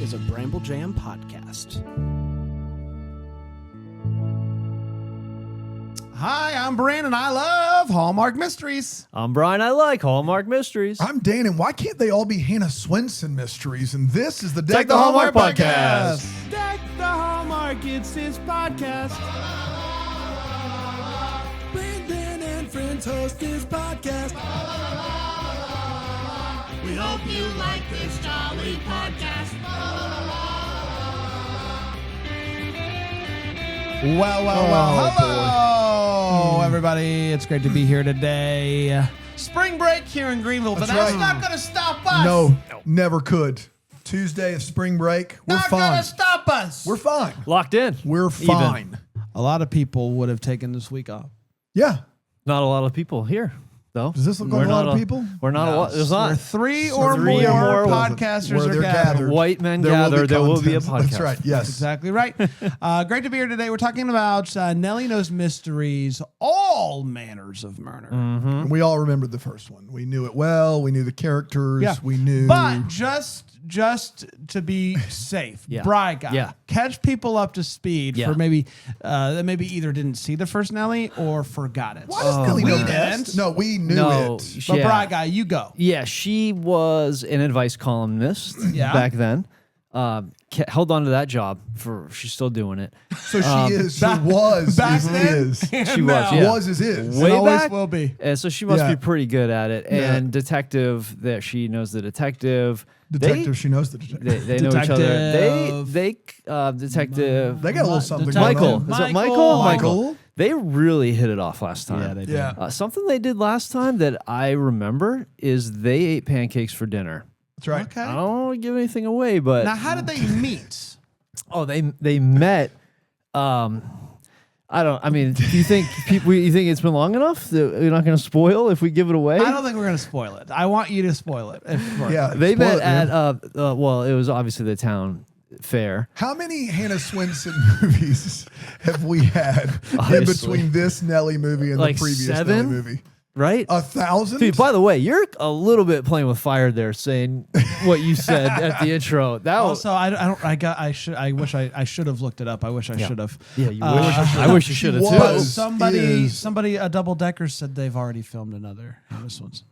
is a Bramble Jam podcast. Hi, I'm Brandon. I love Hallmark mysteries. I'm Brian. I like Hallmark mysteries. I'm Dan, and why can't they all be Hannah Swenson mysteries? And this is the Deck the Hallmark podcast. Deck the Hallmark, it's his podcast. Brandon and friends host this podcast. We hope you like this jolly podcast. Well, hello, everybody. It's great to be here today. Spring break here in Greenville, but that's not going to stop us. No, never could. Tuesday of spring break, we're Not fine. going to stop us. We're fine. Locked in. We're fine. A lot of people would have taken this week off. Yeah. Not a lot of people here, though. Does this look like a lot of people? We're not a lot. There's Where not. three or Three more or more podcasters where are they're gathered. White men There will be gather. There will be a content. podcast. That's right. Yes. Exactly right. Great to be here today. We're talking about Nelly Knows Mysteries, all manners of murder. And we all remembered the first one. We knew it well. We knew the characters. Yeah. We knew. But just to be safe, Yeah. Bry guy, Yeah. catch people up to speed Yeah. for maybe that maybe either didn't see the first Nelly or forgot it. why does Nelly we know didn't. best? No, we knew No. it. But Yeah. Bry guy, you go. Yeah, she was an advice columnist back then. Held on to that job she's still doing it. So she is. She was. back Is then? is. She was, yeah. Was is. Way always back? will be. And so she must Yeah. be pretty good at it. Yeah. And detective, that she knows the detective. Detective. She knows the detective. They know each other. Detective. They detective. They got a little something Detective going Michael. on. Is it Michael? Michael. They really hit it off last time. Yeah, they did. Yeah. Something they did last time that I remember is they ate pancakes for dinner. That's right. Okay. I don't want to give anything away, but Now, how did they meet? they met. I mean, do you think you think it's been long enough that we're not going to spoil if we give it away? I don't think we're going to spoil it. I want you to spoil it. Yeah. They spoil met it, man. at well, it was obviously the town fair. How many Hannah Swenson movies have we had in Honestly. between this Nelly movie and Like the previous 7? Nelly movie? Right? 1,000? Dude, by the way, you're a little bit playing with fire there, saying what you said at the intro. That was Also, I wish I should have looked it up. I wish I should have. yeah. You wish I wish you should have was- too. Somebody, a double decker said they've already filmed another. This one's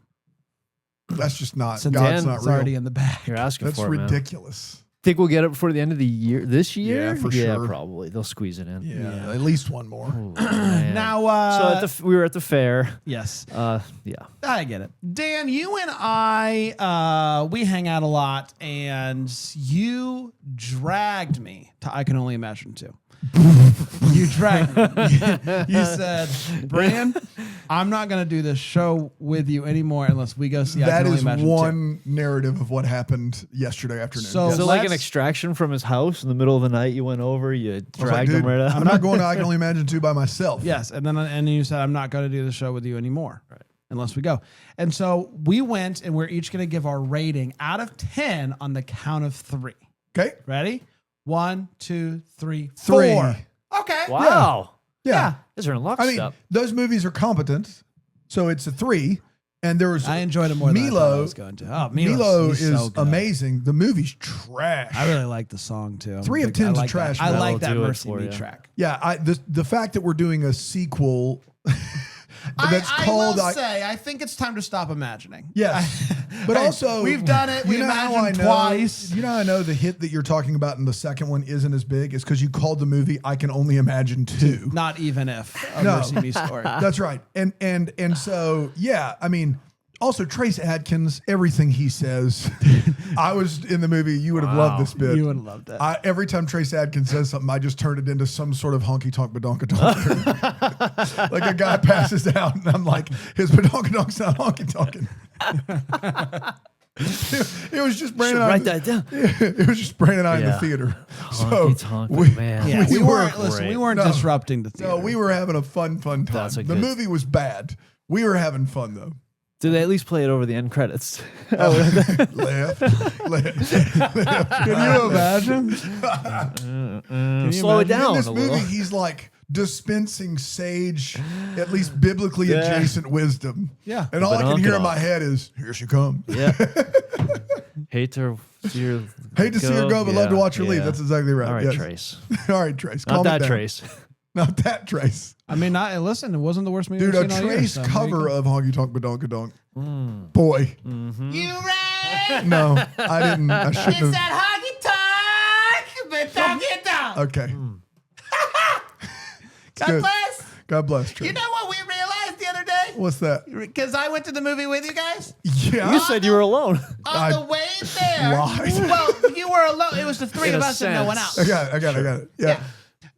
That's just not. since God's not it's real. already in the back. You're asking That's for it, man. ridiculous. Think we'll get it before the end of the year? This year? Yeah, for Yeah, sure. probably. They'll squeeze it in. Yeah, at least one more. Ooh, man. Now, so we were at the fair. yes, Yeah. I get it. Dan, you and I, we hang out a lot, and you dragged me to I Can Only Imagine 2. You dragged me. You said, Bran, I'm not going to do this show with you anymore unless we go see I That Can Only is Imagine 2. one narrative of what happened yesterday afternoon. So- Is it like an let's- extraction from his house in the middle of the night? You went over, you I was like, dragged him dude, right out. I'm not going to I Can Only Imagine 2 by myself. Yes, and then you said, I'm not going to do the show with you anymore. Right. Unless we go. And so we went, and we're each going to give our rating out of 10 on the count of 3. Okay. Ready? 1, 2, 3, 3. 4. Okay. Wow. Yeah. These are in I lockstep. mean, those movies are competent, so it's a 3. And there was I enjoyed it more than I thought I was going to. Oh, Milo he's is so good. amazing. The movie's trash. I really like the song too. 3 of 10 's a trash I metal. like that That'll do it Mercy for Me you. track. Yeah, the fact that we're doing a sequel that's called I think it's time to stop imagining. Yes. But also we've done it. We you know how I imagined know, twice. You know how I know the hit that you're talking about in the second one isn't as big? It's because you called the movie I Can Only Imagine 2. Not even if a No. Mercy Me story. That's right. And so yeah, I mean, also Trace Adkins, everything he says. I was in the movie, you would have loved this bit. You would have loved it. Every time Trace Adkins says something, I just turn it into some sort of honky tonk badonka tonk. Like a guy passes out, and I'm like, his badonka tonk's not honky tonking. It was just Brandon. Should write that down. It was just Brandon and I in the Yeah. theater. Honky tonk, man. Yeah, we we weren't. were- Listen, we weren't No. disrupting the theater. No, we were having a fun time. That's a The good- movie was bad. We were having fun though. Did they at least play it over the end credits? Left, left. Can you imagine? Slow it down In this a movie, little. he's like dispensing sage, at least biblically Yeah. adjacent wisdom. Yeah. And all I can hear in Badonka. my head is, "Here she comes." Yeah. Hate to see her go, but love to watch her leave. yeah. That's exactly right. All right, yes. Trace. All right, Trace. Not Calm that it down. Trace. Not that Trace. I mean, listen, it wasn't the worst movie Dude, I've a seen all year, Trace so there you cover go. of Honky Tonk Badonkadonk. Boy. You ready? No, I didn't. I It's shouldn't have. that honky tonk, badonky Okay. God good. bless. God bless, Trace. You know what we realized the other day? What's that? Because I went to the movie with you guys. Yeah. You said you were alone. On the way there. lied. Well, you were alone. It was the three In of a us and no one sense. else. I got it. Yeah.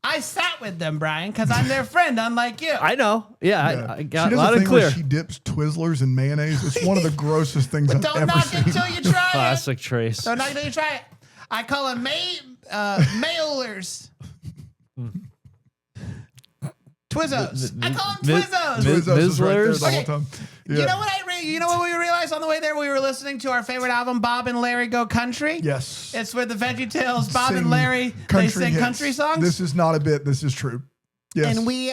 I sat with them, Brian, because I'm their friend, unlike you. I know. Yeah, Yeah. I got she does loud a and thing where clear. she dips Twizzlers in mayonnaise. It's one of the grossest things I've Don't ever knock seen. it until you try Classic Trace. it. Don't knock it until you try it. I call them mailers. Twizzos. I call them Twizzos. Twizzos is right there the Mizzlers. whole time. Yeah. You know what we realized on the way there? We were listening to our favorite album, Bob and Larry Go Country. Yes. It's with the VeggieTales, Bob Sing and Larry. They sing hits. country songs. This is not a bit. This is true. Yes. And we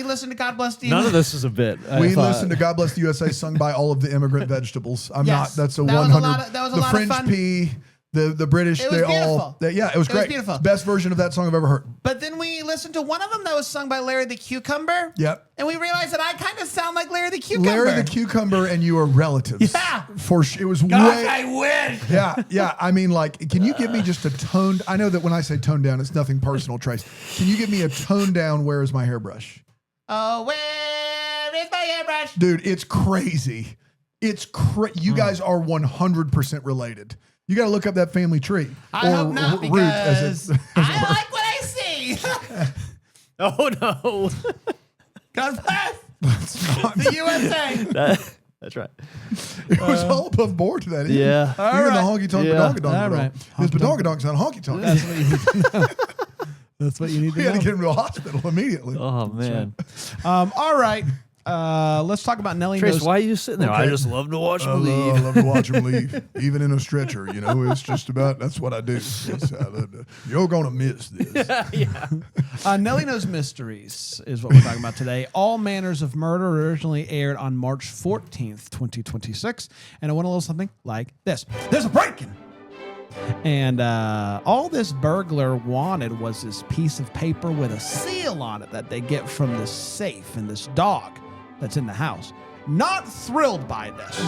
listened to God Bless the None of this is a bit. We listened to God Bless the USA sung by all of the immigrant vegetables. I'm Yes. not. That's a That was 100. a lot of- that was a the lot of French fun. pea, the British. It was they beautiful. all. It was It was great. beautiful. Best version of that song I've ever heard. But then we listened to one of them that was sung by Larry the Cucumber. Yep. And we realized that I kind of sound like Larry the Cucumber. Larry the Cucumber and you are relatives. Yeah. It was Gosh, way. I wish. Yeah. I mean, like, can you give me just a toned? I know that when I say toned down, it's nothing personal, Trace. Can you give me a toned down? Where is my hairbrush? Oh, where is my hairbrush? Dude, it's crazy. You guys are 100% related. You got to look up that family tree. I hope not, root, because as it I were. like what I see. Oh no. God bless It's not- the USA. That's right. It was all above board to that. Yeah. Even the honky tonk Yeah. badonkadonk. All right. His badonkadonks not honky tonk. That's what you need to know. That's what you need to We had to know. get him to a hospital immediately. Oh man. All right. Let's talk about Nelly. Trace, Knows- why are you sitting there? I Okay. just love to watch I him leave. love to watch him leave, even in a stretcher. You know, it's just about that's what I do. You're gonna miss this. Nelly Knows Mysteries is what we're talking about today. All Manners of Murder originally aired on March 14th, 2026. And it went a little something like this. There's a break-in. And all this burglar wanted was this piece of paper with a seal on it that they get from this safe and this dog that's in the house. Not thrilled by this.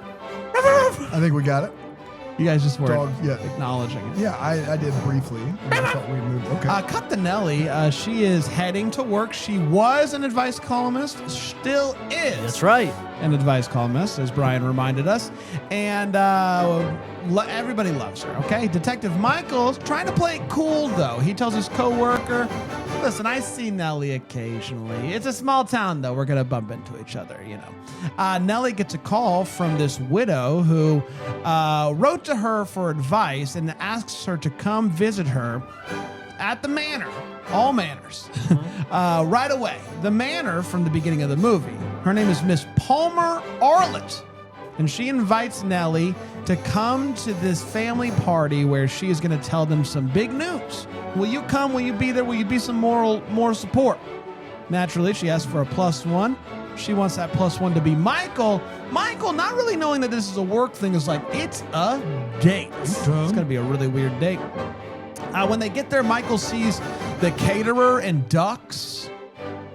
I think we got it. You guys just were Dog, yeah. acknowledging it. Yeah, I did briefly. I thought we moved. Okay. Cut to Nelly. She is heading to work. She was an advice columnist, still is. That's right. An advice columnist, as Brian reminded us. And everybody loves her, okay? Detective Michael's trying to play it cool, though. He tells his coworker, listen, I see Nelly occasionally. It's a small town, though. We're going to bump into each other, you know. Nelly gets a call from this widow who wrote to her for advice and asks her to come visit her at the manor. All Manors. Right away. The manor from the beginning of the movie. Her name is Miss Palmer Arlett. And she invites Nelly to come to this family party where she is going to tell them some big news. Will you come? Will you be there? Will you be some moral support? Naturally, she asks for a +1. She wants that +1 to be Michael. Michael, not really knowing that this is a work thing, is like, it's a date. It's going to be a really weird date. When they get there, Michael sees the caterer and ducks.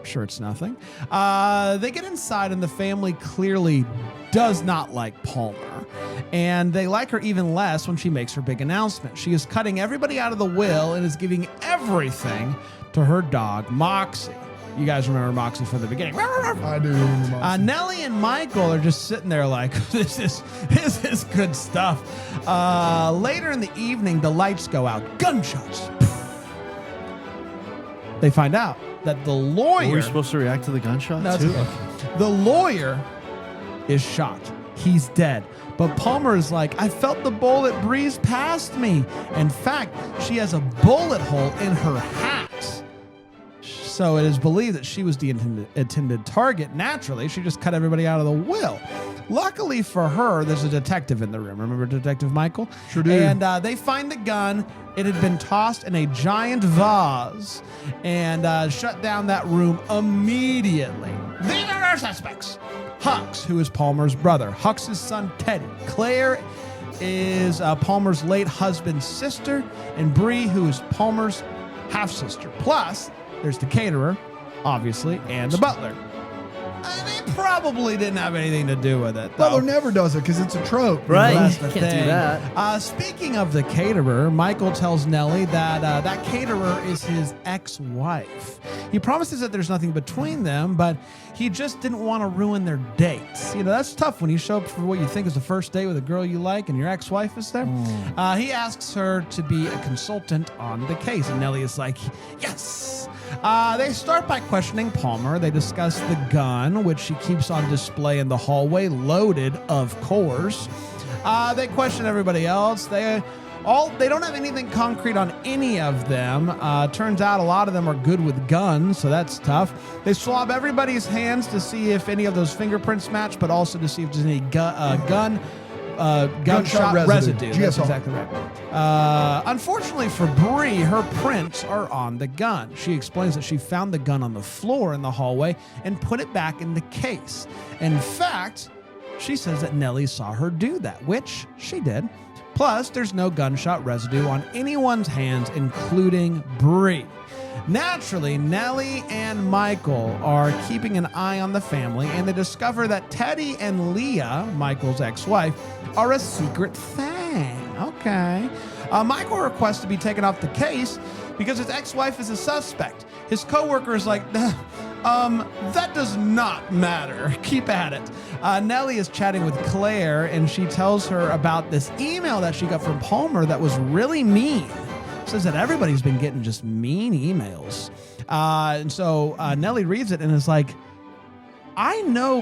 Sure, it's nothing. They get inside, and the family clearly does not like Palmer. And they like her even less when she makes her big announcement. She is cutting everybody out of the will and is giving everything to her dog, Moxie. You guys remember Moxie from the beginning. I do. Nelly and Michael are just sitting there like, this is good stuff. Later in the evening, the lights go out. Gunshots. They find out that the lawyer... Were we supposed to react to the gunshot No, it's too? okay. The lawyer is shot. He's dead. But Palmer is like, I felt the bullet breeze past me. In fact, she has a bullet hole in her hat. So it is believed that she was the intended target. Naturally, she just cut everybody out of the will. Luckily for her, there's a detective in the room. Remember Detective Michael? Sure do. And they find the gun. It had been tossed in a giant vase and shut down that room immediately. These are our suspects. Hux, who is Palmer's brother. Hux's son, Teddy. Claire is Palmer's late husband's sister. And Bree, who is Palmer's half-sister. Plus, there's the caterer, obviously, and the butler. They probably didn't have anything to do with it, though. Butler never does it because it's a trope. Right. That's the Can't thing. do that. Speaking of the caterer, Michael tells Nelly that that caterer is his ex-wife. He promises that there's nothing between them, but he just didn't want to ruin their dates. You know, that's tough when you show up for what you think is the first date with a girl you like and your ex-wife is there. He asks her to be a consultant on the case, and Nelly is like, yes. They start by questioning Palmer. They discuss the gun, which she keeps on display in the hallway, loaded, of course. They question everybody else. They don't have anything concrete on any of them. Turns out a lot of them are good with guns, so that's tough. They swab everybody's hands to see if any of those fingerprints match, but also to see if there's any gunshot residue. That's GSR. exactly right. Unfortunately for Bree, her prints are on the gun. She explains that she found the gun on the floor in the hallway and put it back in the case. In fact, she says that Nelly saw her do that, which she did. Plus, there's no gunshot residue on anyone's hands, including Bree. Naturally, Nelly and Michael are keeping an eye on the family, and they discover that Teddy and Leah, Michael's ex-wife, are a secret thing. Okay. Michael requests to be taken off the case because his ex-wife is a suspect. His coworker is like, that does not matter. Keep at it. Nelly is chatting with Claire, and she tells her about this email that she got from Palmer that was really mean. Says that everybody's been getting just mean emails. And so Nelly reads it and is like, I know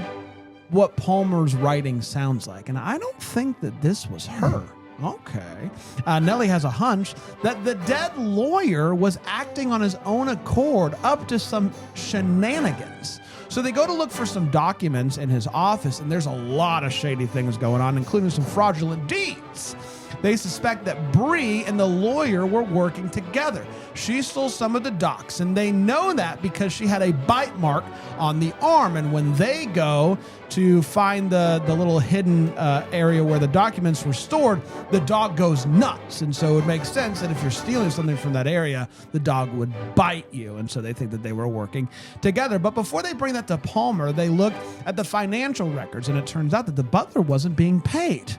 what Palmer's writing sounds like, and I don't think that this was her. Okay. Nelly has a hunch that the dead lawyer was acting on his own accord up to some shenanigans. So they go to look for some documents in his office, and there's a lot of shady things going on, including some fraudulent deeds. They suspect that Bree and the lawyer were working together. She stole some of the docs, and they know that because she had a bite mark on the arm. And when they go to find the little hidden area where the documents were stored, the dog goes nuts. And so it makes sense that if you're stealing something from that area, the dog would bite you. And so they think that they were working together. But before they bring that to Palmer, they look at the financial records, and it turns out that the butler wasn't being paid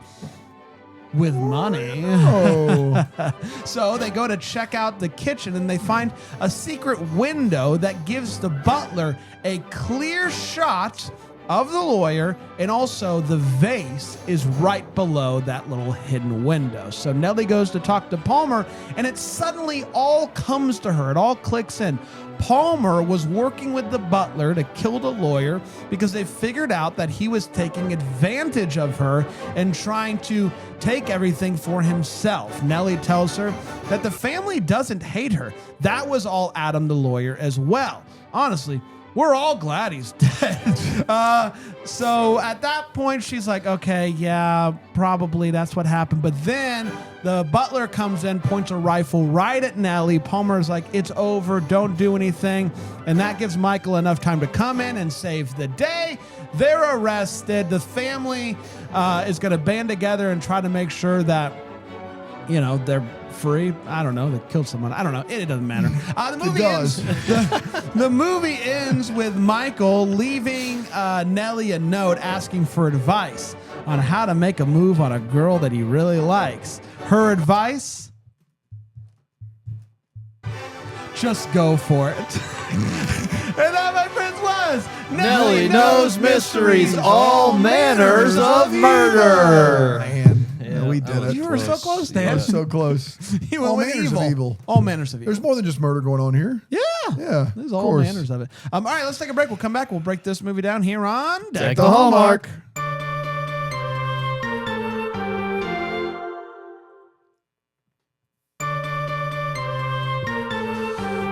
with money. Oh. So they go to check out the kitchen, and they find a secret window that gives the butler a clear shot of the lawyer, and also the vase is right below that little hidden window. So Nelly goes to talk to Palmer, and it suddenly all comes to her. It all clicks in. Palmer was working with the butler to kill the lawyer because they figured out that he was taking advantage of her and trying to take everything for himself. Nelly tells her that the family doesn't hate her. That was all Adam the lawyer as well. Honestly, we're all glad he's dead. So at that point, she's like, okay, yeah, probably that's what happened. But then the butler comes in, points a rifle right at Nelly. Palmer's like, it's over, don't do anything. And that gives Michael enough time to come in and save the day. They're arrested. The family is going to band together and try to make sure that, you know, they're free. I don't know. They killed someone. I don't know. It doesn't matter. The movie ends with Michael leaving Nelly a note asking for advice on how to make a move on a girl that he really likes. Her advice? Just go for it. And that, my friends, was Nelly Knows Mysteries, All Manners of Murder. Man, yeah, we did it. You were so close, Dan. I was so close. You went All with manners of evil. All manners of evil. There's more than just murder going on here. Yeah. Yeah, There's of all course. manners of it. All right, let's take a break. We'll come back. We'll break this movie down here on Deck the Hallmark.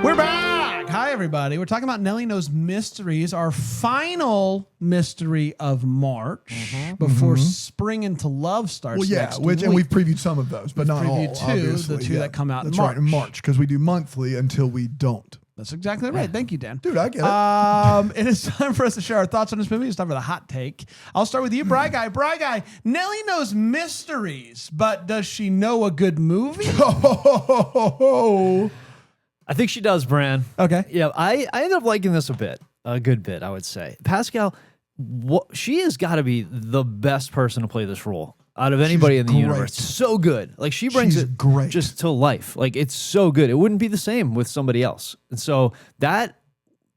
We're back. Hi, everybody. We're talking about Nelly Knows Mysteries, our final mystery of March before Spring into Love starts. Well, yeah, next week. and we've previewed some of those, but not all. previewed two, Obviously. the two that come out in That's March. right, in March, because we do monthly until we don't. That's exactly right. Thank you, Dan. Dude, I get it. It is time for us to share our thoughts on this movie. It's time for the hot take. I'll start with you, Bry Guy. Bry Guy, Nelly knows mysteries, but does she know a good movie? I think she does, Bran. Okay. Yeah, I ended up liking this a good bit, I would say. Pascale, she has got to be the best person to play this role out of anybody in the universe. So good. Like, she brings it great. just to life. Like, it's so good. It wouldn't be the same with somebody else. And so that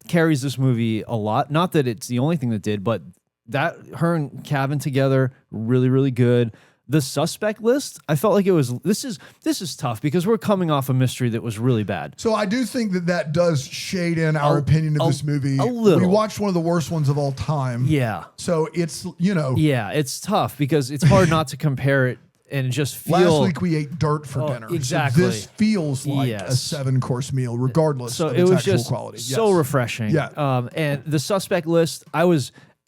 carries this movie a lot. Not that it's the only thing that did, but that her and Kavan together, really, really good. The suspect list, I felt like it was, this is tough because we're coming off a mystery that was really bad. So I do think that does shade in our opinion of this movie. A little. We watched one of the worst ones of all time. Yeah. So it's, you know. Yeah, it's tough because it's hard not to compare it and just feel. Last week we ate dirt for dinner. Exactly. So this feels like a 7-course meal, regardless of its actual quality. So refreshing. Yeah. And the suspect list,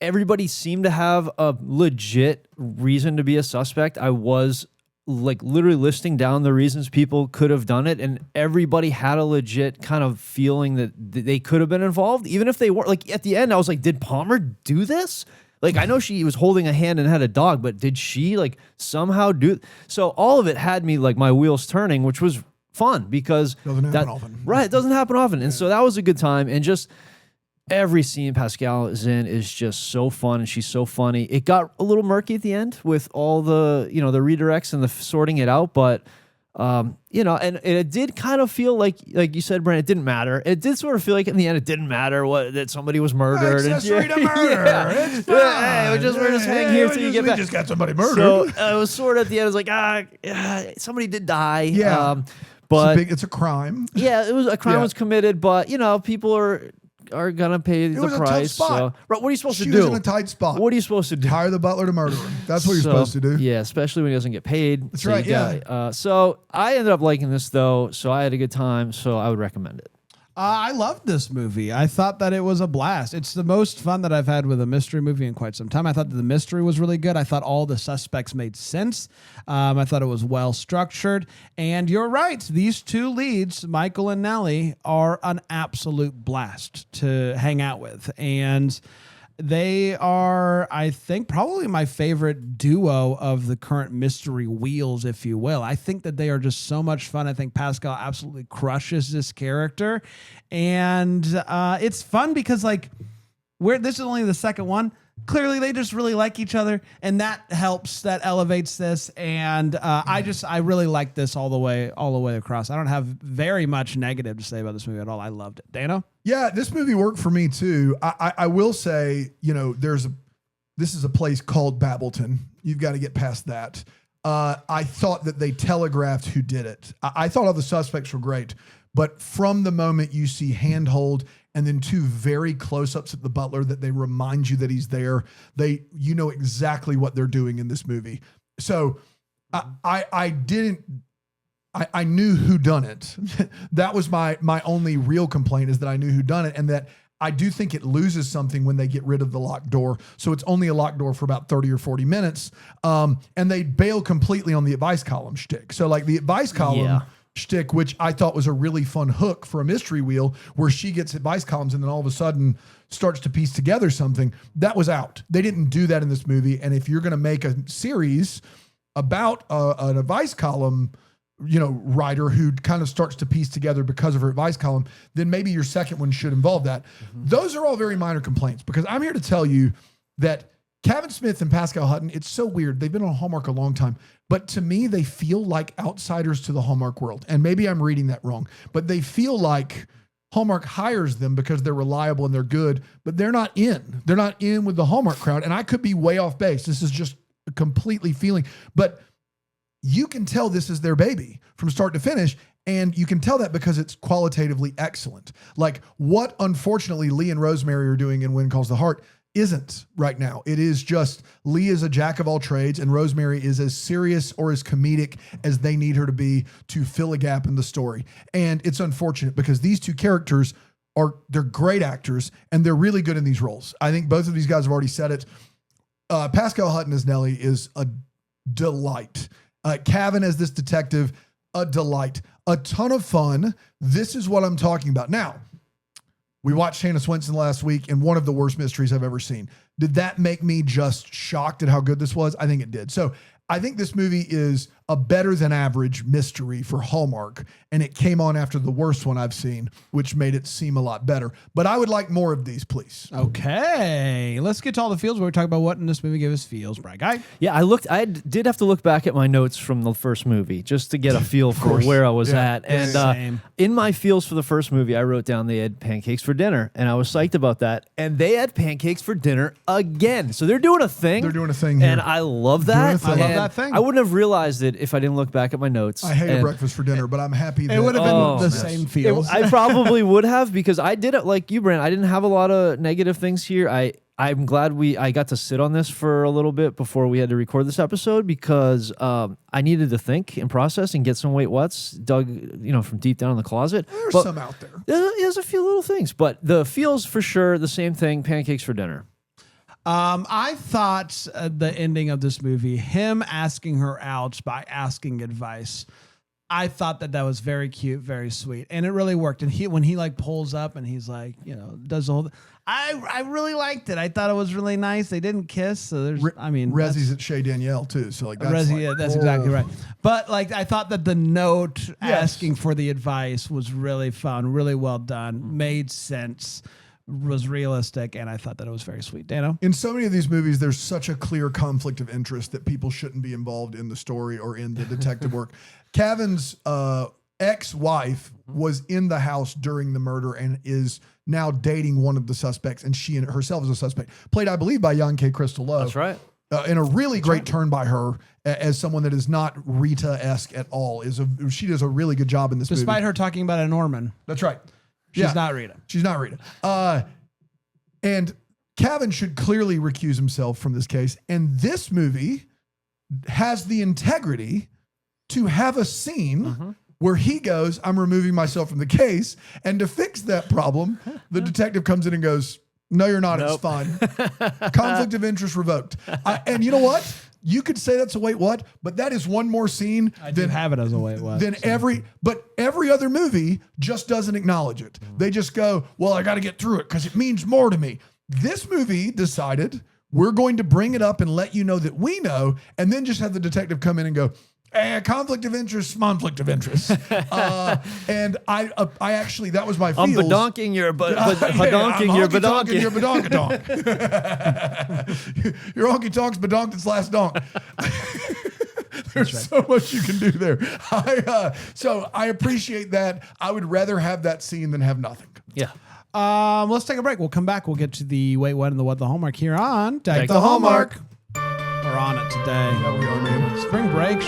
everybody seemed to have a legit reason to be a suspect. I was like literally listing down the reasons people could have done it, and everybody had a legit kind of feeling that they could have been involved, even if they weren't. Like, at the end, I was like, did Palmer do this? Like, I know she was holding a hand and had a dog, but did she like somehow do? So all of it had me like my wheels turning, which was fun because doesn't happen often. Right, it doesn't happen often, and so that was a good time. And just every scene Pascale is in is just so fun, and she's so funny. It got a little murky at the end with all the the redirects and the sorting it out, but and it did kind of feel like you said, Brent, it didn't matter. It did sort of feel like in the end it didn't matter that somebody was murdered. Accessory to murder. It's fine. Hey, we're just hanging here till you get back. We just got somebody murdered. So it was sort of at the end. It was like somebody did die. Yeah. But it's a crime. Yeah, it was a crime was committed, but people are gonna pay the was a tough price. spot. So, what are you supposed to do? She was in a tight spot. What are you supposed to do? Hire the butler to murder him. That's what you're supposed to do. Yeah, especially when he doesn't get paid. That's right. Yeah. So I ended up liking this though. So I had a good time. So I would recommend it. I loved this movie. I thought that it was a blast. It's the most fun that I've had with a mystery movie in quite some time. I thought that the mystery was really good. I thought all the suspects made sense. I thought it was well structured. And you're right. These two leads, Michael and Nelly, are an absolute blast to hang out with. And they are, I think, probably my favorite duo of the current mystery wheels, if you will. I think that they are just so much fun. I think Pascale absolutely crushes this character. And it's fun because, this is only the second one. Clearly, they just really like each other, and that helps. That elevates this, and I really like this all the way across. I don't have very much negative to say about this movie at all. I loved it. Dano? Yeah, this movie worked for me too. I will say, this is a place called Babbleton. You've got to get past that. I thought that they telegraphed who did it. I thought all the suspects were great, but from the moment you see Handhold and then two very close-ups at the butler that they remind you that he's there, you know exactly what they're doing in this movie. So I knew who done it. That was my only real complaint, is that I knew who done it, and that I do think it loses something when they get rid of the locked door. So it's only a locked door for about 30 or 40 minutes. And they bail completely on the advice column shtick. So the advice column shtick, which I thought was a really fun hook for a mystery wheel, where she gets advice columns and then all of a sudden starts to piece together something, that was out. They didn't do that in this movie. And if you're going to make a series about an advice column writer who kind of starts to piece together because of her advice column, then maybe your second one should involve that. Mm-hmm. Those are all very minor complaints, because I'm here to tell you that Kavan Smith and Pascale Hutton, it's so weird. They've been on Hallmark a long time, but to me, they feel like outsiders to the Hallmark world. And maybe I'm reading that wrong, but they feel like Hallmark hires them because they're reliable and they're good, but they're not in. They're not in with the Hallmark crowd. And I could be way off base. This is just a completely feeling, but you can tell this is their baby from start to finish. And you can tell that because it's qualitatively excellent. Like what, unfortunately, Lee and Rosemary are doing in Wind Calls the Heart isn't right now. It is just Lee is a jack of all trades and Rosemary is as serious or as comedic as they need her to be to fill a gap in the story. And it's unfortunate because these two characters they're great actors and they're really good in these roles. I think both of these guys have already said it. Pascale Hutton as Nelly is a delight. Kavan as this detective, a delight. A ton of fun. This is what I'm talking about. Now, we watched Hannah Swenson last week and one of the worst mysteries I've ever seen. Did that make me just shocked at how good this was? I think it did. So I think this movie is a better than average mystery for Hallmark, and it came on after the worst one I've seen, which made it seem a lot better. But I would like more of these, please. Okay, let's get to all the feels where we talk about what in this movie gave us feels. Bright guy. Yeah, I did have to look back at my notes from the first movie just to get a feel for where I was at. And Same. in my feels for the first movie, I wrote down they had pancakes for dinner, and I was psyched about that. And they had pancakes for dinner again. So they're doing a thing. They're doing a thing here. And I love that. Doing a thing. I love And that thing. I wouldn't have realized it if I didn't look back at my notes. I hated And breakfast for dinner, but I'm happy that It would have been Oh, the yes. same feels. I probably would have, because I did it like you, Brand. I didn't have a lot of negative things here. I'm glad I got to sit on this for a little bit before we had to record this episode, because I needed to think and process and get some wait what's dug, from deep down in the closet. there's some out there. There's a few little things, but the feels for sure the same thing. Pancakes for dinner. I thought the ending of this movie, him asking her out by asking advice, I thought that was very cute, very sweet, and it really worked. And when he like pulls up and he's like, does the whole. I really liked it. I thought it was really nice. They didn't kiss, so there's. Rezzy's at Shay Danielle too, so like that's Rezzy, like, that's exactly right. But like, I thought that the note asking for the advice was really fun, really well done, made sense, was realistic, and I thought that it was very sweet. Dano? In so many of these movies, there's such a clear conflict of interest that people shouldn't be involved in the story or in the detective work. Kavan's ex-wife was in the house during the murder and is now dating one of the suspects, and she herself is a suspect, played, I believe, by Jan K. Crystal Love. That's right. In a really great turn by her as someone that is not Rita-esque at all. She does a really good job in this movie. Despite her talking about a Norman. That's right. She's not Rita. She's not Rita. And Kavan should clearly recuse himself from this case. And this movie has the integrity to have a scene where he goes, I'm removing myself from the case. And to fix that problem, the detective comes in and goes, no, you're not. It's fine. Conflict of interest revoked. And you know what? You could say that's a wait what, but that is one more scene I did have it as a wait what. than every other movie just doesn't acknowledge it. They just go, well, I got to get through it because it means more to me. This movie decided we're going to bring it up and let you know that we know, and then just have the detective come in and go, conflict of interest, conflict of interest. And I actually, that was my feels. I'm badonking your badonking your badonking. Your badonkadonk. Your honky tonk's badonked its last donk. There's so much you can do there. So I appreciate that. I would rather have that scene than have nothing. Yeah. Let's take a break. We'll come back. We'll get to the wait what and the what the Hallmark here on Take the Hallmark. We're on it today. Yeah, we are, man. Spring break.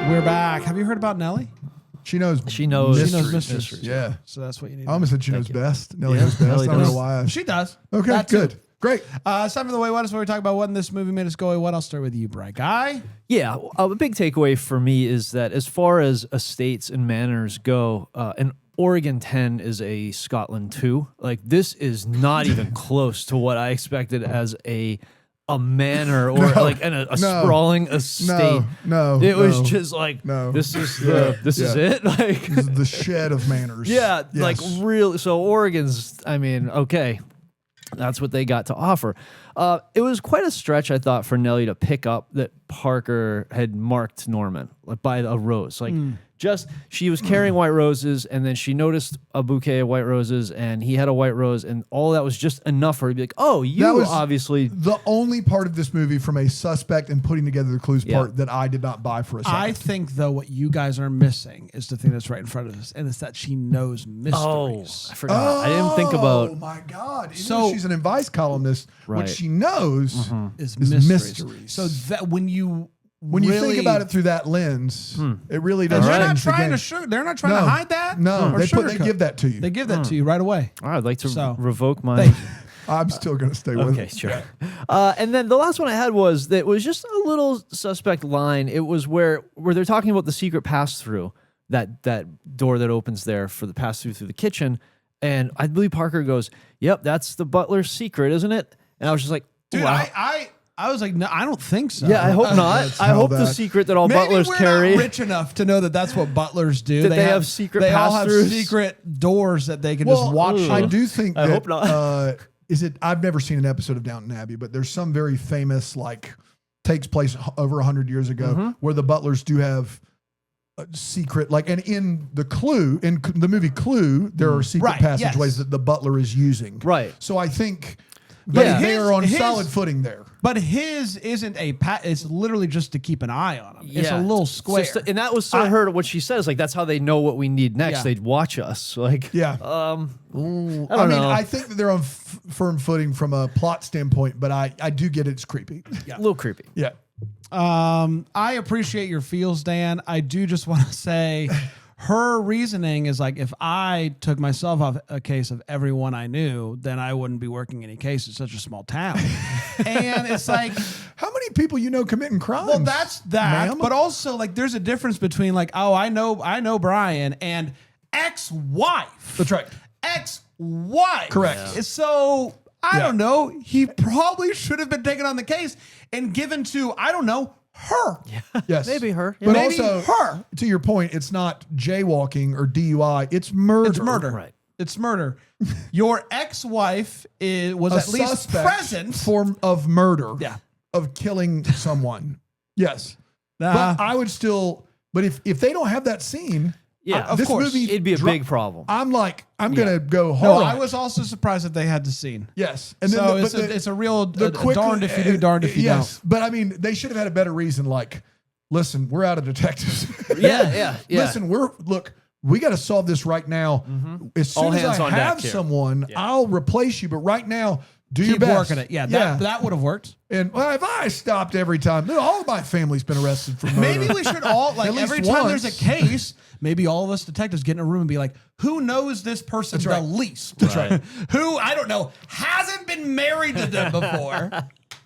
We're back. Have you heard about Nelly? She knows mysteries. Yeah. So that's what you need. I almost said she knows best. Nelly knows best. Nelly I don't know does. why. She does. Okay, That too. good. Great. It's time for the wait what is where we talk about what in this movie made us go wait what. I'll start with you, Bright Guy. Yeah, a big takeaway for me is that as far as estates and manors go, an Oregon 10 is a Scotland 2. Like, this is not even close to what I expected as a manor or a sprawling estate. No. It was just like, No. this is Yeah. it. Like, This is the shed of manners. yeah, Yes. like really. So Oregon's, okay, that's what they got to offer. It was quite a stretch, I thought, for Nelly to pick up that Parker had marked Norman by a rose. Like, she was carrying white roses, and then she noticed a bouquet of white roses, and he had a white rose, and all that was just enough for her to be like, oh, you That was obviously. the only part of this movie from a suspect and putting together the clues part that I did not buy for a second. I think, though, what you guys are missing is the thing that's right in front of us, and it's that she knows mysteries. I forgot. I didn't think about. Oh my God! Even So- though she's an advice columnist, what Right. she knows Is is mysteries. mysteries. So that when you think about it through that lens, it really and does. they're not change the trying game. to they're not trying to hide that. No, or they sugarcoat. give that to you. They give that to you right away. All right, I'd like to So- revoke my. Thank you. I'm still going to stay with Okay, it. sure. And then the last one I had was that was just a little suspect line. It was where they're talking about the secret pass through, that door that opens there for the pass through the kitchen. And I believe Parker goes, "Yep, that's the butler's secret, isn't it?" And I was just like, Dude, wow. I was like, no, I don't think so. Yeah, I hope not. I hope the secret that all Maybe butlers we're carry. not rich enough to know that that's what butlers do. That they have secret They all have pass-throughs. secret doors that they can just watch. I through. do think I that, hope not. Is it? I've never seen an episode of Downton Abbey, but there's some very famous, like, takes place over 100 years ago, where the butlers do have a secret, like, and in the movie Clue, there are secret Right, passageways yes. that the butler is using. Right. So I think But they are on his- solid footing there. But his isn't it's literally just to keep an eye on him. It's a little square. And that was sort of her, what she says, like, that's how they know what we need next. Yeah. They'd watch us. Like, Yeah. I I don't mean, know. I think that they're on firm footing from a plot standpoint, but I do get it's creepy. a little creepy. Yeah. I appreciate your feels, Dan. I do just want to say her reasoning is like, if I took myself off a case of everyone I knew, then I wouldn't be working any case. It's such a small town. And it's like, How many people you know committing crimes? well, that's that. ma'am? But also, like, there's a difference between like, oh, I know Brian, and ex-wife. That's right. Ex-wife. Correct. Yeah. So I Yeah. don't know. He probably should have been taken on the case and given to, I don't know, her. Yes. Maybe her. But Maybe also, her. to your point, it's not jaywalking or DUI. It's murder. It's murder. Right. It's murder. Your ex-wife was A at least suspect present. form of murder. Yeah. Of killing someone. Yes. Nah. But I would still, but if they don't have that scene, Yeah, of this course. movie it'd be a big problem. I'm like, I'm going to go No, hard. I was also surprised that they had the scene. Yes. And So then it's a real quick- darned if you do, darned if you yes. But I mean, they should have had a better reason. Like, listen, we're out of detectives. yeah. Listen, we got to solve this right now. As soon All as hands I on deck have here. someone, I'll replace you. But right now, do your Keep best. working it. Yeah, that would have worked. And well, if I stopped every time, all of my family's been arrested for murder. Maybe we should all, like, At least every time there's a once. case, maybe all of us detectives get in a room and be like, who knows this person That's right. the least? That's right. Who, I don't know, hasn't been married to them before.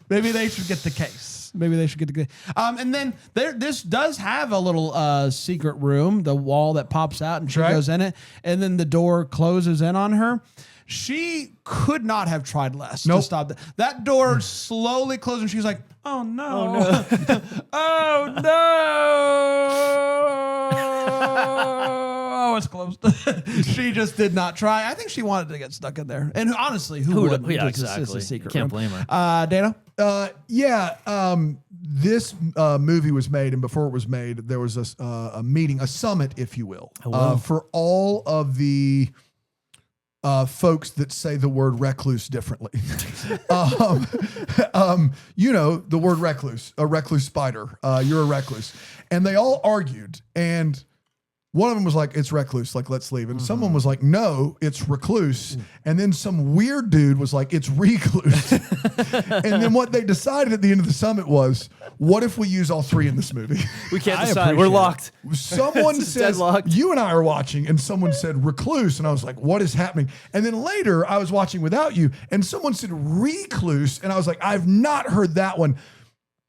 Maybe they should get the case. Maybe they should get the case. And then this does have a little secret room, the wall that pops out and she Right. goes in it, and then the door closes in on her. She could not have tried less to Nope. stop that. That door slowly closed and she's like, oh no. Oh no. Oh, it's closed. She just did not try. I think she wanted to get stuck in there. And honestly, who Who- wouldn't? yeah, It's a exactly. secret Can't room. blame her. Dana? This movie was made, and before it was made, there was a meeting, a summit, if you will, for all of the folks that say the word recluse differently. You know, the word recluse, a recluse spider, you're a recluse. And they all argued, and one of them was like, it's recluse, like, let's leave. And someone was like, no, it's recluse. And then some weird dude was like, it's recluse. And then what they decided at the end of the summit was, what if we use all three in this movie? We can't I decide. We're appreciate locked. Someone It's says, deadlocked. you and I are watching, and someone said recluse, and I was like, what is happening? And then later, I was watching without you, and someone said recluse, and I was like, I've not heard that one.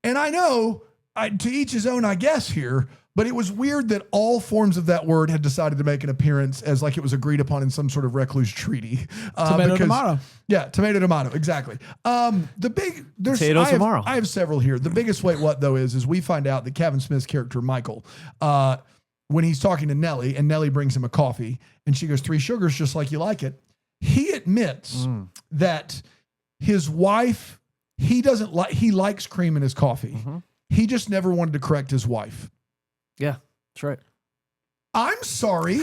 And I know, to each his own, I guess, here, but it was weird that all forms of that word had decided to make an appearance as like it was agreed upon in some sort of recluse treaty. Tomato. Yeah, tomato, exactly. Potato tomorrow. I have several here. The biggest wait what though is we find out that Kevin Smith's character Michael, when he's talking to Nelly and Nelly brings him a coffee and she goes 3 sugars just like you like it. He admits that his wife, he likes cream in his coffee. He just never wanted to correct his wife. Yeah, that's right. I'm sorry.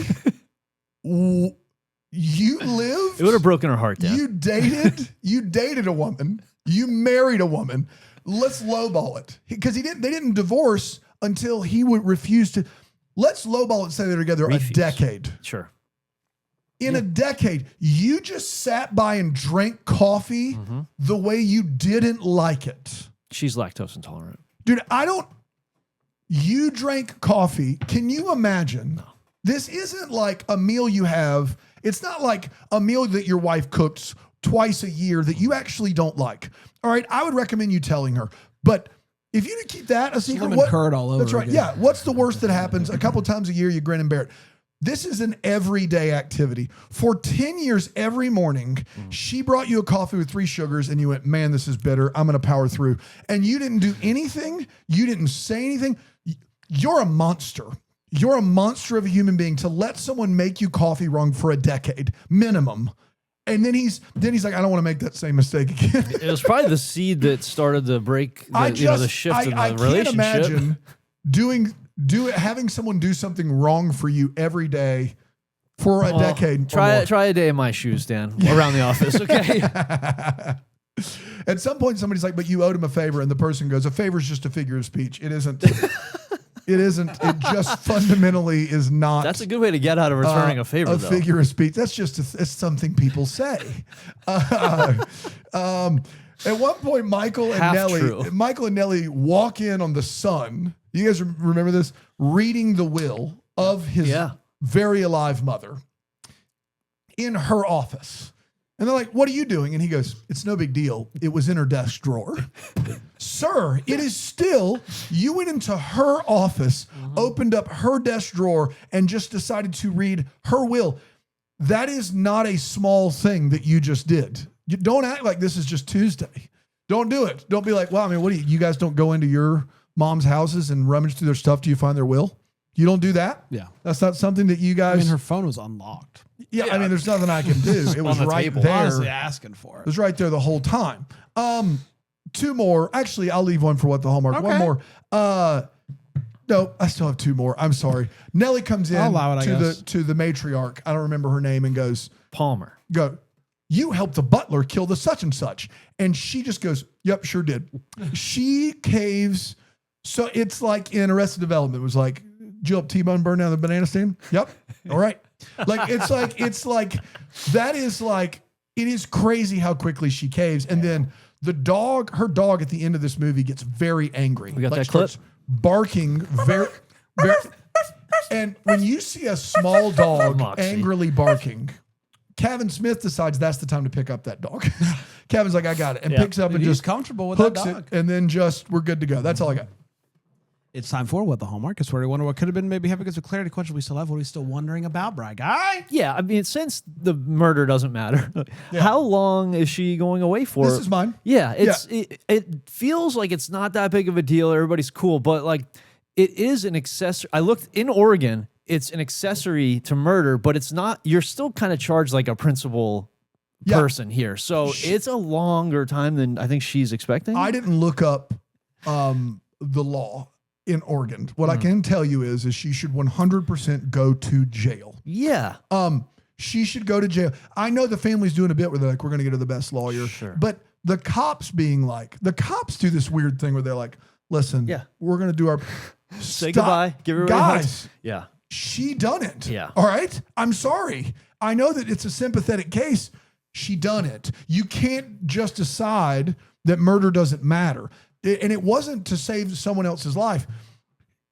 You lived. It would have broken her heart down. You dated a woman. You married a woman. Let's lowball it because they didn't divorce until he would refuse to. Let's lowball it. Say they're together Refuse. a decade. Sure. In a decade, you just sat by and drank coffee the way you didn't like it, She's lactose intolerant. dude. You drank coffee. Can you imagine? No. This isn't like a meal you have. It's not like a meal that your wife cooks twice a year that you actually don't like. All right, I would recommend you telling her. But if you keep that a secret, Slim and curd all over That's right. again. Yeah. What's the worst that happens? A couple times a year, you grin and bear it. This is an everyday activity. For 10 years, every morning, she brought you a coffee with 3 sugars and you went, man, this is bitter. I'm going to power through. And you didn't do anything. You didn't say anything. You're a monster. You're a monster of a human being to let someone make you coffee wrong for a decade minimum. And then he's like, I don't want to make that same mistake again. It was probably the seed that started the break, the shift in the relationship. I can't imagine having someone do something wrong for you every day for a decade. Try a day in my shoes, Dan, around the office, okay? At some point, somebody's like, but you owed him a favor. And the person goes, a favor is just a figure of speech. It isn't. It isn't. It just fundamentally is not. That's a good way to get out of returning a favor, though. Figure of speech. That's just it's something people say. At one point, Michael and Nelly walk in on the son. You guys remember this? Reading the will of his very alive mother in her office. And they're like, what are you doing? And he goes, it's no big deal. It was in her desk drawer. Sir, it is still, you went into her office, opened up her desk drawer, and just decided to read her will. That is not a small thing that you just did. You don't act like this is just Tuesday. Don't do it. Don't be like, well, I mean, what do you guys don't go into your mom's houses and rummage through their stuff till you find their will? You don't do that? Yeah. That's not something that you guys... I mean, her phone was unlocked. Yeah, I mean, there's nothing I can do. It was right there. Honestly asking for It it. was right there the whole time. 2 more. Actually, I'll leave one for what the Hallmark. Okay. One more. No, I still have 2 more. I'm sorry. Nelly comes in I'll allow it, I guess. to the matriarch. I don't remember her name and goes, Palmer. you helped the butler kill the such and such. And she just goes, yep, sure did. She caves. So it's like in Arrested Development. It was like, did you help T-Bone burn down the banana stand? Yep. All right. It's like, that is like, it is crazy how quickly she caves. And then her dog at the end of this movie gets very angry. We got that clip? Barking very, very, and when you see a small dog angrily barking, Kavan Smith decides that's the time to pick up that dog. Kavan's like, I got it. And picks up and he's just comfortable with that hooks dog. it. And then we're good to go. That's all I got. It's time for What the Hallmark is, where we wonder what could have been. Maybe have because of clarity question we still have. What are we still wondering about, Bri Guy? Yeah, I mean, since the murder doesn't matter, how long is she going away for? This is mine. Yeah, it feels like it's not that big of a deal. Everybody's cool, but like it is an accessory. I looked in Oregon, it's an accessory to murder, but it's not. You're still kind of charged like a principal person here, so it's a longer time than I think she's expecting. I didn't look up the law in Oregon. What I can tell you is she should 100% go to jail. Yeah. She should go to jail. I know the family's doing a bit where they're like, we're going to get her the best lawyer. Sure. But the cops the cops do this weird thing where they're like, listen, we're going to do our... Say goodbye. Give her guys. Yeah. She done it. Yeah. All right? I'm sorry. I know that it's a sympathetic case. She done it. You can't just decide that murder doesn't matter. And it wasn't to save someone else's life.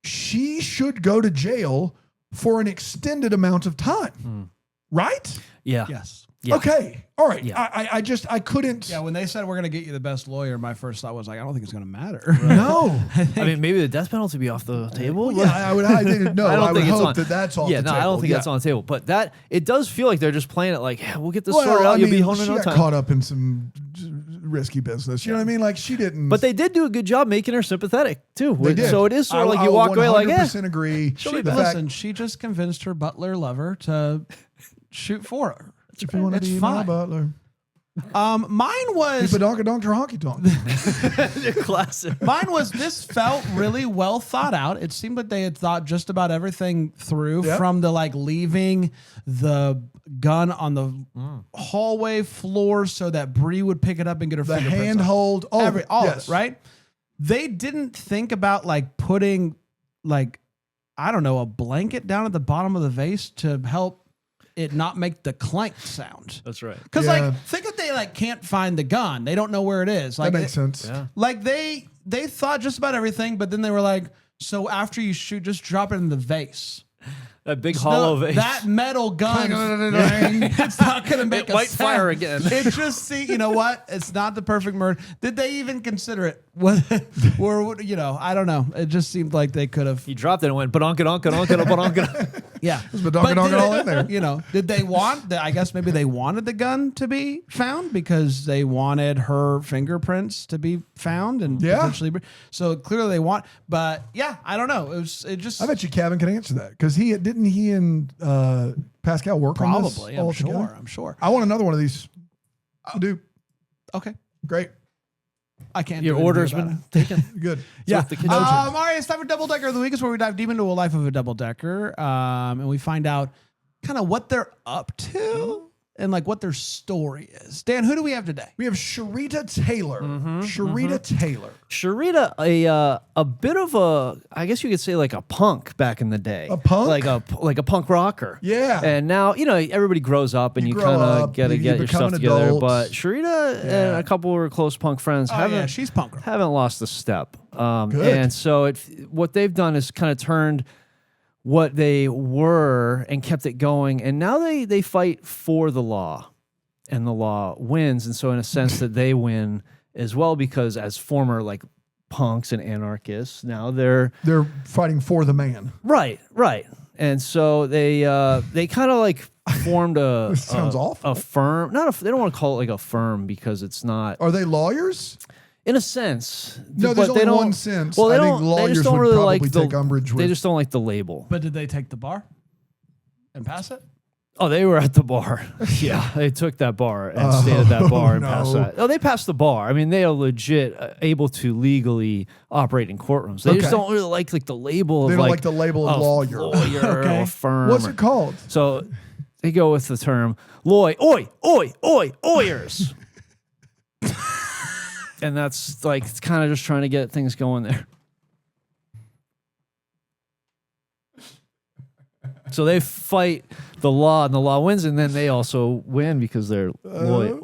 She should go to jail for an extended amount of time. Right? Yeah. Yes. Yeah. Okay. All right. Yeah. I couldn't. Yeah, when they said we're going to get you the best lawyer, my first thought was like, I don't think it's going to matter. No. I mean, maybe the death penalty be off the table. Yeah, I would hope that's off the table. I don't think that's on the table. But that it does feel like they're just playing it like, we'll get this sorted out. You'll be home in no time. She got caught up in some risky business. You know what I mean? Like she didn't. But they did do a good job making her sympathetic too. They did. So it is sort of like you walk away like, 100% agree. Listen, she just convinced her butler lover to shoot for her. It's fine. Butler. Mine was Dr. Honky Tonk. Classic. Mine was this felt really well thought out. It seemed like they had thought just about everything through from the like leaving the gun on the hallway floor so that Bree would pick it up and get her the fingerprints handhold. all of it, right? They didn't think about like putting like, I don't know, a blanket down at the bottom of the vase to help it not make the clank sound. That's right. Because like, think if they like can't find the gun, they don't know where it is. Like that makes sense. Yeah. Like they thought just about everything, but then they were like, so after you shoot, just drop it in the vase That big hollow vase. That metal gun, it's not going to make It a might sound. fire again. It just you know what? It's not the perfect murder. Did they even consider it? Or you know, I don't know. It just seemed like they could have. He dropped it and went badonka. Yeah, There's badonka all in there. You know, did they want? I guess maybe they wanted the gun to be found because they wanted her fingerprints to be found and potentially. So clearly they want. But yeah, I don't know. It just. I bet you Kavan can answer that because didn't he and Pascale work on this probably. all I'm together? sure. I'm sure. I want another one of these. Dude, Okay, great, I can't. Your do anything order's about been it. taken. good. Yeah. the kitchen. All right, it's time for Double Decker of the Week. Is where we dive deep into a life of a double decker, and we find out kind of what they're up to and like what their story is. Dan, who do we have today? We have Sharita Taylor. Sharita Taylor. Sharita, a bit of a, I guess you could say like a punk back in the day. A punk? like a punk rocker. Yeah. And now, you know, everybody grows up and you grow kind up, of get to you get your become stuff an together. adult. But Sharita and a couple of her close punk friends Oh yeah, she's punk rock. haven't lost a step. Good. And so what they've done is kind of turned what they were and kept it going. And now they fight for the law. And the law wins, and so in a sense that they win as well because as former like punks and anarchists, now they're fighting for the man. right, and so they kind of like formed a This sounds awful. a firm. They don't want to call it like a firm because it's not Are they lawyers? in a sense. No, but there's they only don't- one sense. Well, they I don't. think They lawyers just don't would really probably like take the. umbrage with. They just don't like the label. But did they take the bar and pass it? Oh, they were at the bar. Yeah, they took that bar and stayed at that bar and passed no. that. Oh, they passed the bar. I mean, they are legit able to legally operate in courtrooms. They just Okay. don't really like the label of They don't like the label of a lawyer. Okay. or firm. What's it called? So they go with the term lawyers. And that's like it's kind of just trying to get things going there. So they fight the law, and the law wins, and then they also win because they're lawyers.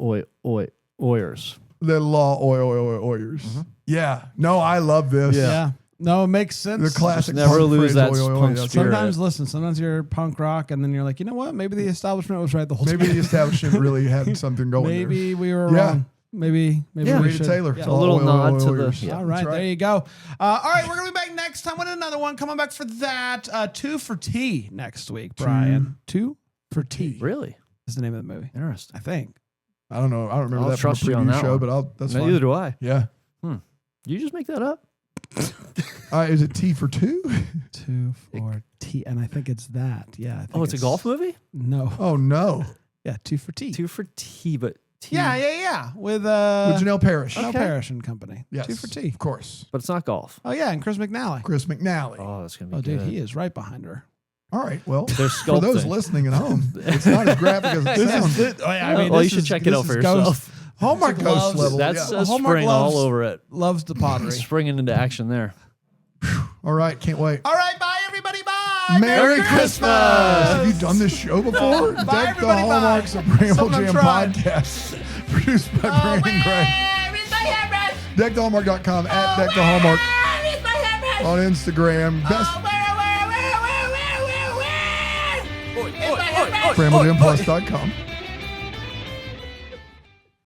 The lawyers. Yeah. No, I love this. Yeah. No, it makes sense. The classic. Never punk lose phrase, that oi, oi, oi. punk That's spirit. Sometimes, listen, sometimes you're punk rock, and then you're like, you know what? Maybe the establishment was right the whole Maybe time. the establishment really had something going Maybe we were Yeah. wrong. Maybe Yeah. we Rita should. Taylor. Yeah. It's A little all nod to the- lawyers. yeah. All right, That's there you go. All right, we're gonna be back next time with another one. Coming back for that. 2 for T next week, Brian. 2 for T Really is the name of the movie. interesting. I think. I don't know. I don't remember I'll that from a trust you on preview that show, one. but that's fine. Neither do I. Yeah. You just make that up. Is it T for 2? 2 for T, and I think it's that. Yeah. I think Oh, it's a golf movie. No. Oh no. Yeah, 2 for T. 2 for T, but T. Yeah. With With Janelle Parrish. Janelle Okay. Parrish and Company. Yes. 2 for T. Of course. But it's not golf. Oh yeah, and Chris McNally. Chris McNally. Oh, that's gonna be Oh, good. dude, he is right behind her. All right. Well, They're for those sculpting. listening at home, it's not as graphic as it sounds. Well, you should check it out for yourself. Hallmark It's a ghost loves, level. That Yeah. says Hallmark spring loves- all over it. loves the pottery. Springing into action there. All right. Can't wait. All right, bye everybody. Bye. Merry Christmas! Have you done this show before? Bye, Deck the everybody, bye. Hallmark Supremo Someone Jam tried. podcast. Produced by Brandon Gray. Where is my hairbrush? DeckTheHallmark.com at Deck the Hallmark Where is my hairbrush? on Instagram. Best Where? Is my hairbrush? PrimalJamPlus.com.